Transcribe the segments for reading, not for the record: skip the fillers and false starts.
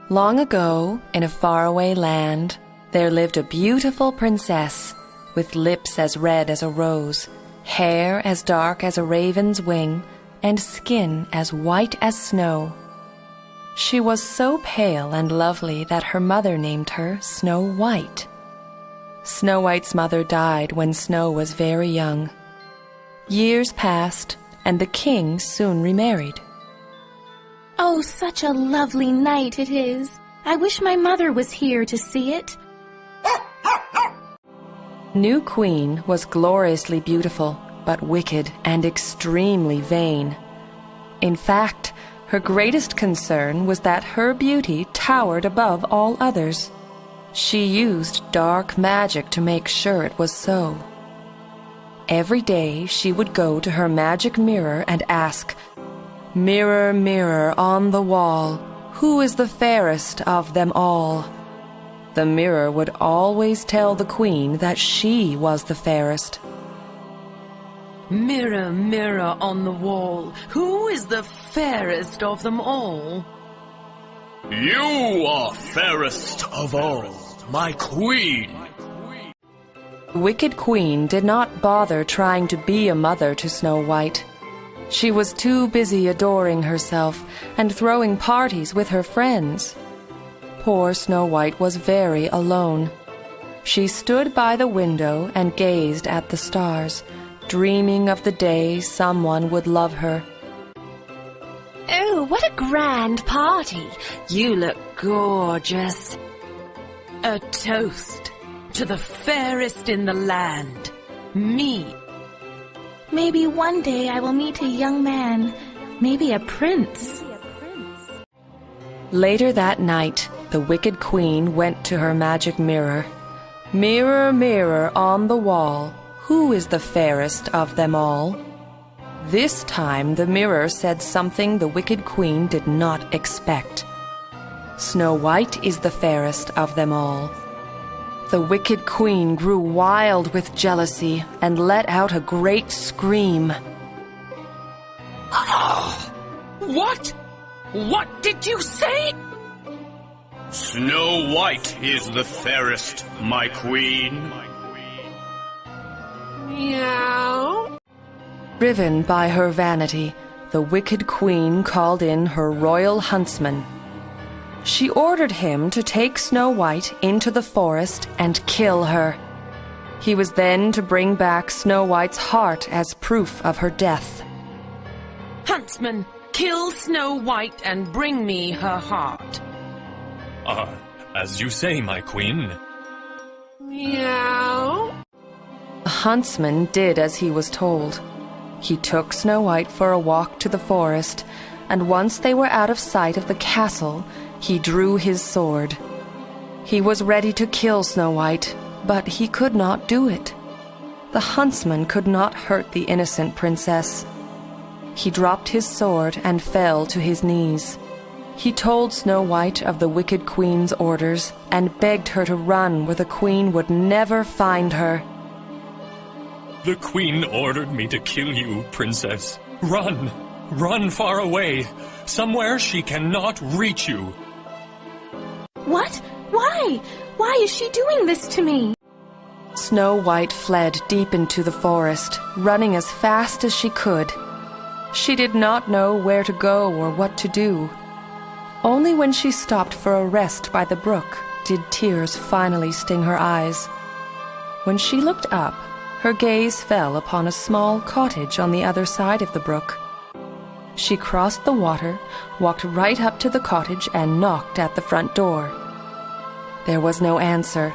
Long ago, in a faraway land, there lived a beautiful princess with lips as red as a rose, hair as dark as a raven's wing, and skin as white as snow. She was so pale and lovely that her mother named her Snow White. Snow White's mother died when Snow was very young. Years passed, and the king soon remarried. Oh, such a lovely night it is. I wish my mother was here to see it. New queen was gloriously beautiful, but wicked and extremely vain. In fact, her greatest concern was that her beauty towered above all others. She used dark magic to make sure it was so. Every day she would go to her magic mirror and ask, "Mirror, mirror on the wall, who is the fairest of them all?" The mirror would always tell the queen that she was the fairest. Mirror, mirror on the wall, who is the fairest of them all? You are fairest of all, my queen. The wicked queen did not bother trying to be a mother to Snow White. She was too busy adoring herself and throwing parties with her friends. Poor Snow White was very alone. She stood by the window and gazed at the stars, dreaming of the day someone would love her. Oh, what a grand party! You look gorgeous. A toast to the fairest in the land, me. Maybe one day I will meet a young man, maybe a prince. Later that night, the wicked queen went to her magic mirror. "Mirror, mirror on the wall, who is the fairest of them all?" This time the mirror said something the wicked queen did not expect. "Snow White is the fairest of them all." The wicked queen grew wild with jealousy and let out a great scream. What? What did you say? Snow White is the fairest, my queen. Meow. Driven by her vanity, the wicked queen called in her royal huntsman. She ordered him to take Snow White into the forest and kill her. He was then to bring back Snow White's heart as proof of her death. Huntsman, kill Snow White and bring me her heart. As you say, my queen. Meow. The huntsman did as he was told. He took Snow White for a walk to the forest, and once they were out of sight of the castle, he drew his sword. He was ready to kill Snow White, but he could not do it. The huntsman could not hurt the innocent princess. He dropped his sword and fell to his knees. He told Snow White of the wicked queen's orders and begged her to run where the queen would never find her. The queen ordered me to kill you, princess. Run! Run far away, somewhere she cannot reach you. What? Why? Why is she doing this to me? Snow White fled deep into the forest, running as fast as she could. She did not know where to go or what to do. Only when she stopped for a rest by the brook did tears finally sting her eyes. When she looked up, her gaze fell upon a small cottage on the other side of the brook. She crossed the water, walked right up to the cottage, and knocked at the front door. There was no answer.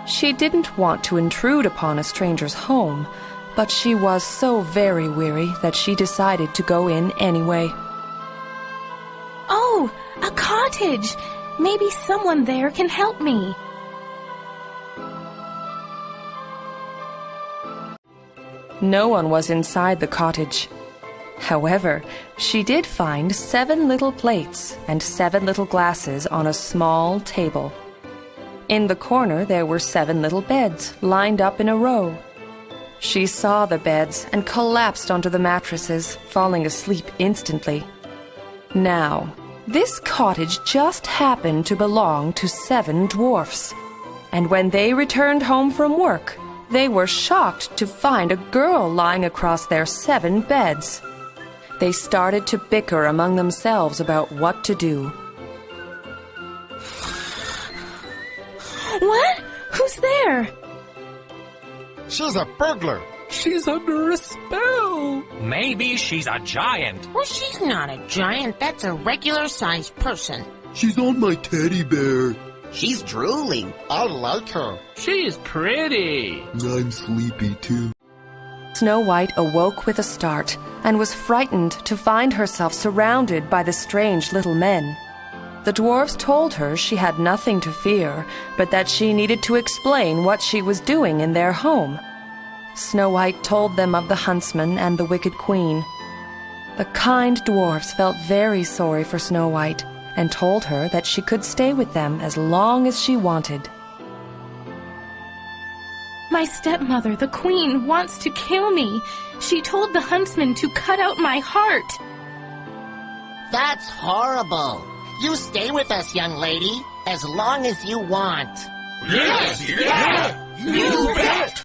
She didn't want to intrude upon a stranger's home, but she was so very weary that she decided to go in anyway. Oh, a cottage! Maybe someone there can help me. No one was inside the cottage. However, she did find 7 little plates and 7 little glasses on a small table. In the corner there were 7 little beds lined up in a row. She saw the beds and collapsed onto the mattresses, falling asleep instantly. Now, This cottage just happened to belong to 7 dwarfs, and when they returned home from work, they were shocked to find a girl lying across their 7 beds. They started to bicker among themselves about what to do. What? Who's there? She's a burglar. She's under a spell. Maybe she's a giant. Well, she's not a giant. That's a regular-sized person. She's on my teddy bear. She's drooling. I like her. She's pretty. I'm sleepy too. Snow White awoke with a start and was frightened to find herself surrounded by the strange little men. The dwarfs told her she had nothing to fear, but that she needed to explain what she was doing in their home. Snow White told them of the huntsman and the wicked queen. The kind dwarfs felt very sorry for Snow White and told her that she could stay with them as long as she wanted. My stepmother, the queen, wants to kill me. She told the huntsman to cut out my heart. That's horrible. You stay with us, young lady, as long as you want. Yes, you bet!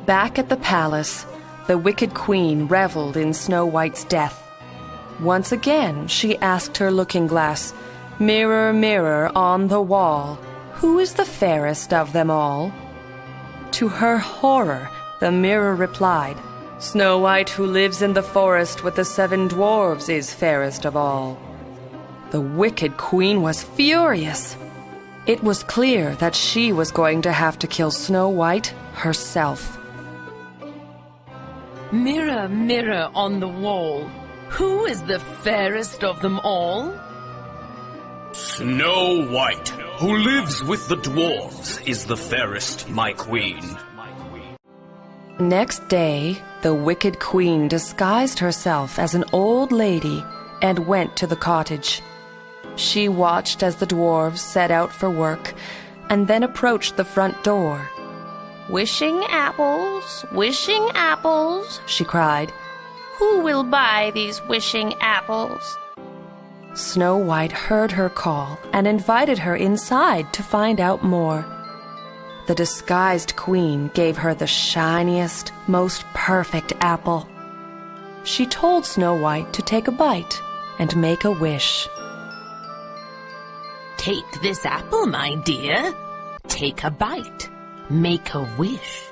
Back at the palace, the wicked queen reveled in Snow White's death. Once again, she asked her looking-glass, "Mirror, mirror on the wall, who is the fairest of them all?" To her horror, the mirror replied, "Snow White, who lives in the forest with the 7 dwarves, is fairest of all." The wicked queen was furious. It was clear that she was going to have to kill Snow White herself. Mirror, mirror on the wall, who is the fairest of them all? Snow White, who lives with the dwarves, is the fairest, my queen. Next day, the wicked queen disguised herself as an old lady and went to the cottage. She watched as the dwarves set out for work and then approached the front door. Wishing apples, she cried. Who will buy these wishing apples? Snow White heard her call and invited her inside to find out more. The disguised queen gave her the shiniest, most perfect apple. She told Snow White to take a bite and make a wish. Take this apple, my dear. Take a bite. Make a wish.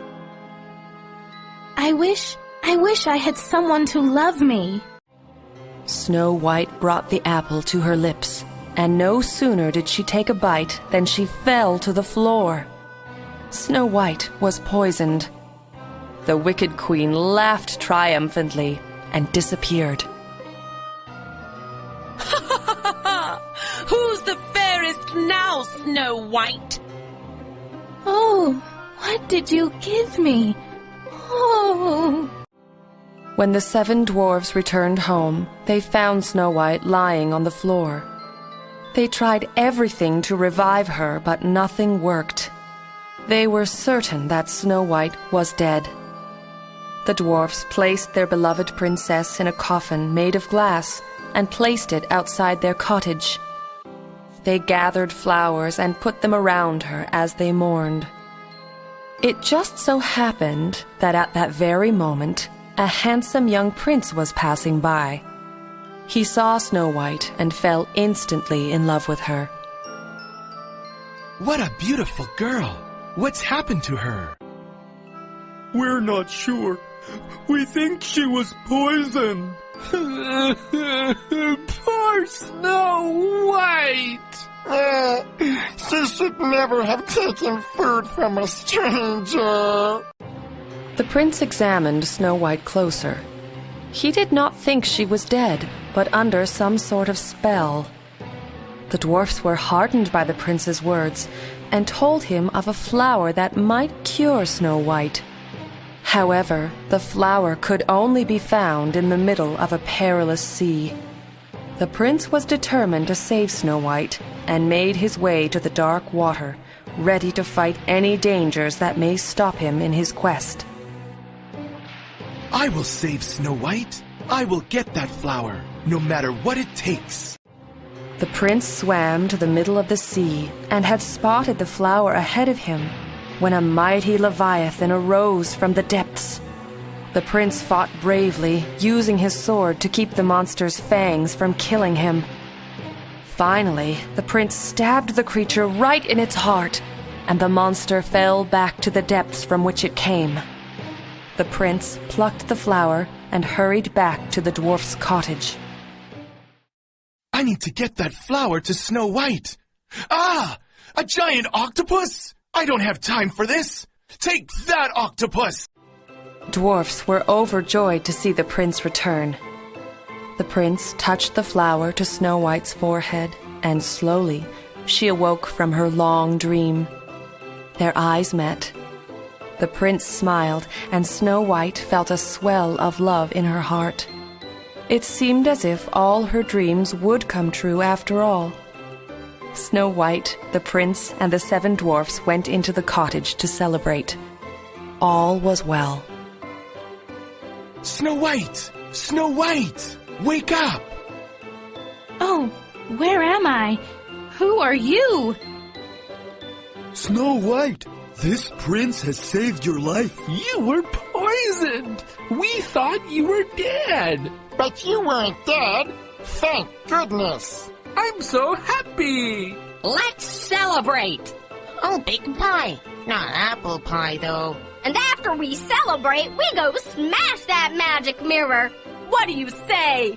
I wish I had someone to love me. Snow White brought the apple to her lips, and no sooner did she take a bite than she fell to the floor. Snow White was poisoned. The wicked queen laughed triumphantly and disappeared. Who's the fairest now, Snow White? Oh, what did you give me? Oh. When the 7 dwarves returned home, they found Snow White lying on the floor. They tried everything to revive her, but nothing worked. They were certain that Snow White was dead. The dwarfs placed their beloved princess in a coffin made of glass and placed it outside their cottage. They gathered flowers and put them around her as they mourned. It just so happened that at that very moment, a handsome young prince was passing by. He saw Snow White and fell instantly in love with her. What a beautiful girl. What's happened to her? We're not sure. We think she was poisoned. Poor Snow White! She should never have taken food from a stranger. The prince examined Snow White closer. He did not think she was dead, but under some sort of spell. The dwarfs were heartened by the prince's words and told him of a flower that might cure Snow White. However, the flower could only be found in the middle of a perilous sea. The prince was determined to save Snow White and made his way to the dark water, ready to fight any dangers that may stop him in his quest. I will save Snow White. I will get that flower, no matter what it takes. The prince swam to the middle of the sea and had spotted the flower ahead of him when a mighty leviathan arose from the depths. The prince fought bravely, using his sword to keep the monster's fangs from killing him. Finally, the prince stabbed the creature right in its heart, and the monster fell back to the depths from which it came. The prince plucked the flower and hurried back to the dwarf's cottage. I need to get that flower to Snow White. Ah! A giant octopus! I don't have time for this! Take that, octopus! Dwarfs were overjoyed to see the prince return. The prince touched the flower to Snow White's forehead, and slowly she awoke from her long dream. Their eyes met. The prince smiled, and Snow White felt a swell of love in her heart. It seemed as if all her dreams would come true after all. Snow White, the prince, and the 7 dwarfs went into the cottage to celebrate. All was well. Snow White! Snow White! Wake up! Oh, where am I? Who are you? Snow White, this prince has saved your life. You were poisoned! We thought you were dead! But you weren't dead. Thank goodness. I'm so happy! Let's celebrate! Oh, bacon pie. Not apple pie, though. And after we celebrate, we go smash that magic mirror. What do you say?